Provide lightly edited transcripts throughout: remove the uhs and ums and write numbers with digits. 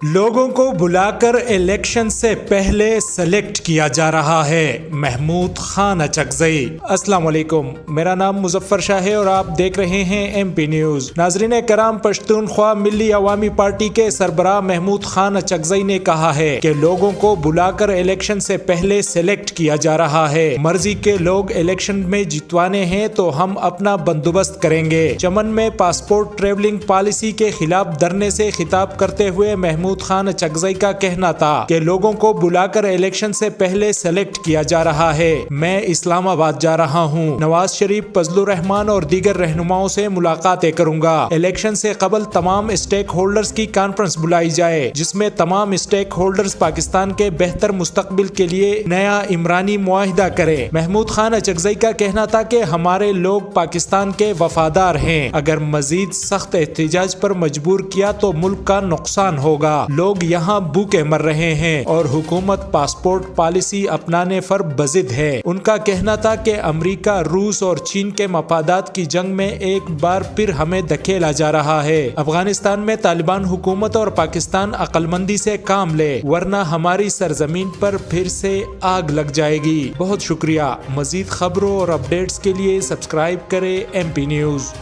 لوگوں کو بلا کر الیکشن سے پہلے سلیکٹ کیا جا رہا ہے، محمود خان اچکزئی۔ السلام علیکم، میرا نام مظفر شاہ ہے اور آپ دیکھ رہے ہیں ایم پی نیوز۔ ناظرین کرام، پشتونخوا ملی عوامی پارٹی کے سربراہ محمود خان اچکزئی نے کہا ہے کہ لوگوں کو بلا کر الیکشن سے پہلے سلیکٹ کیا جا رہا ہے۔ مرضی کے لوگ الیکشن میں جتوانے ہیں تو ہم اپنا بندوبست کریں گے۔ چمن میں پاسپورٹ ٹریولنگ پالیسی کے خلاف دھرنے سے خطاب کرتے ہوئے محمود خان اچکزئی کا کہنا تھا کہ لوگوں کو بلا کر الیکشن سے پہلے سلیکٹ کیا جا رہا ہے۔ میں اسلام آباد جا رہا ہوں، نواز شریف، فضل الرحمان اور دیگر رہنماؤں سے ملاقاتیں کروں گا۔ الیکشن سے قبل تمام اسٹیک ہولڈرز کی کانفرنس بلائی جائے جس میں تمام اسٹیک ہولڈرز پاکستان کے بہتر مستقبل کے لیے نیا عمرانی معاہدہ کریں۔ محمود خان اچکزئی کا کہنا تھا کہ ہمارے لوگ پاکستان کے وفادار ہیں، اگر مزید سخت احتجاج پر مجبور کیا تو ملک کا نقصان ہوگا۔ لوگ یہاں بھوکے مر رہے ہیں اور حکومت پاسپورٹ پالیسی اپنانے پر بضد ہے۔ ان کا کہنا تھا کہ امریکہ، روس اور چین کے مفادات کی جنگ میں ایک بار پھر ہمیں دھکیلا جا رہا ہے۔ افغانستان میں طالبان حکومت اور پاکستان عقل مندی سے کام لے ورنہ ہماری سرزمین پر پھر سے آگ لگ جائے گی۔ بہت شکریہ۔ مزید خبروں اور اپڈیٹس کے لیے سبسکرائب کریں M P news.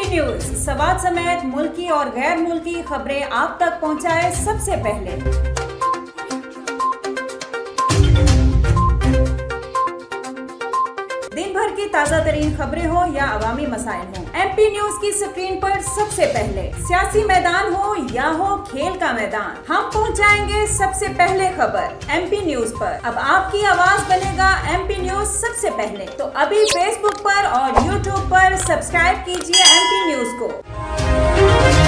News Swat سمیت ملکی اور غیر ملکی خبریں آپ تک پہنچائے سب سے پہلے۔ دن بھر کی تازہ ترین خبریں ہوں یا عوامی مسائل ہوں، ایم پی نیوز کی سکرین پر سب سے پہلے۔ سیاسی میدان ہو یا ہو کھیل کا میدان، ہم پہنچائیں گے سب سے پہلے خبر ایم پی نیوز پر۔ اب آپ کی آواز بنے گا ایم پی نیوز سب سے پہلے، تو ابھی فیس بک پر اور یوٹیوب پر سبسکرائب کیجیے ایم پی نیوز کو۔